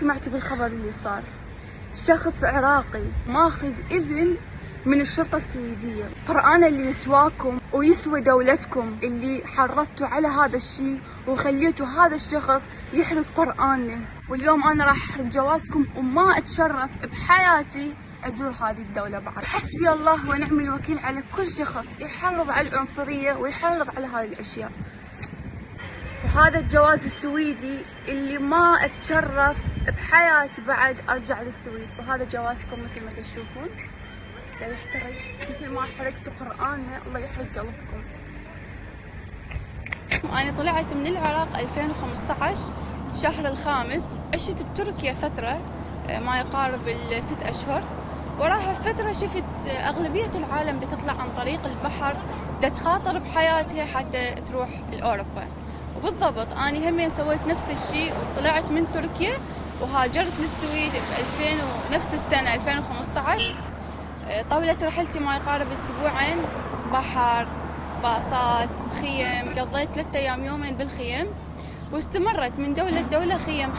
سمعتي بالخبر اللي صار؟ شخص عراقي ماخذ إذن من الشرطة السويدية. قرآن اللي يسواكم ويسوى دولتكم اللي حرضتوا على هذا الشيء وخليتوا هذا الشخص يحرق قرآنه، واليوم أنا راح أحرق جوازكم وما أتشرف بحياتي أزور هذه الدولة بعد. حسبي الله ونعم الوكيل على كل شخص يحرض على العنصرية ويحرض على هذه الأشياء. وهذا الجواز السويدي اللي ما أتشرف بحياتي بعد أرجع للسويد، وهذا جوازكم مثل ما تشوفون لا يحترق، مثل ما حرقتوا قرآننا الله يحرق قلبكم. أنا طلعت من العراق 2015 شهر الخامس، عشت بتركيا فترة ما يقارب ال6 أشهر. وراها فترة شفت أغلبية العالم تطلع عن طريق البحر، تخاطر بحياتها حتى تروح لأوروبا. وبالضبط أنا همين سويت نفس الشيء وطلعت من تركيا وهاجرت للسويد نفس السنة 2015. طولت رحلتي ما يقارب أسبوعين، بحر، باصات، خيم. قضيت 3 أيام يومين بالخيم، واستمرت من دولة لدولة، خيم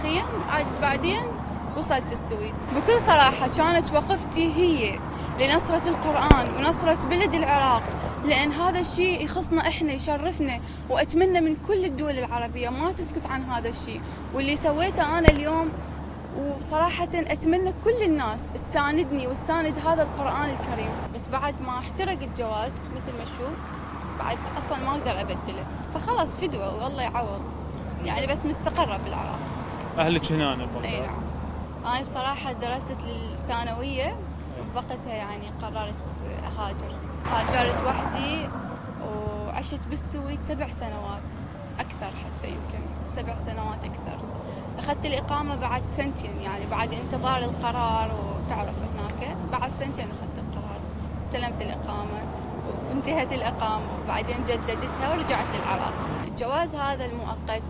عاد بعدين وصلت السويد. بكل صراحة كانت وقفتي هي لنصرة القرآن ونصرة بلد العراق، لأن هذا الشيء يخصنا إحنا، يشرفنا، وأتمنى من كل الدول العربية ما تسكت عن هذا الشيء واللي سويته أنا اليوم. وصراحة أتمنى كل الناس تساندني وتساند هذا القرآن الكريم. بس بعد ما احترق الجواز مثل ما تشوف بعد أصلا ما أقدر أبدله، فخلاص فدوة والله يعوض يعني. بس مستقرة بالعراق. أهلك هنا بغداد؟ أي نعم. أنا بصراحة درست الثانوية وبوقتها يعني قررت أهاجر. هاجرت وحدي وعشت بالسويد 7 سنوات أكثر، حتى يمكن 7 سنوات أكثر. أخذت الإقامة بعد 2 سنين، يعني بعد انتظار القرار، وتعرف هناك بعد 2 سنين أخذت القرار، استلمت الإقامة وانتهت الإقامة وبعدين جددتها ورجعت للعراق. الجواز هذا المؤقت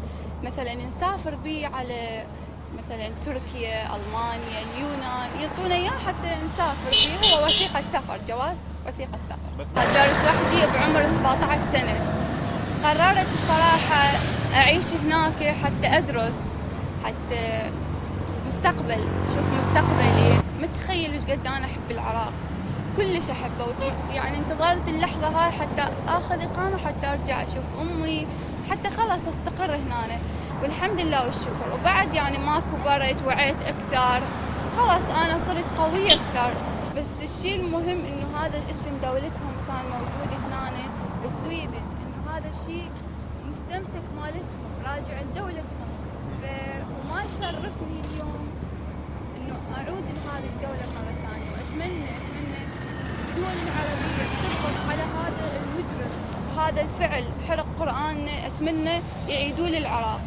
مثلا نسافر به على مثلا تركيا، ألمانيا، اليونان، يعطونا إياه حتى نسافر به. هو وثيقة سفر، جواز وثيقة سفر. هاجرت وحدي بعمر 17 سنة. قررت بصراحة أعيش هناك حتى أدرس، حتى مستقبل، شوف مستقبلي. متخيل ايش قد انا احب العراق، كلش احبه. يعني انتظرت اللحظه هاي حتى اخذ اقامه، حتى ارجع اشوف امي، حتى خلاص استقر هنا. والحمد لله والشكر. وبعد يعني ما كبرت، وعيت اكثر، خلاص انا صرت قويه اكثر. بس الشيء المهم انه هذا الاسم دولتهم كان موجود هنا بسويدن، انه هذا الشيء مستمسك مالتهم، راجع لدولتهم. وما يشرفني اليوم انه اعود لهذه الدولة مرة ثانية. واتمنى الدول العربية تضغط على هذا المجرم وهذا الفعل، حرق قرآننا. اتمنى يعيدوه للعراق.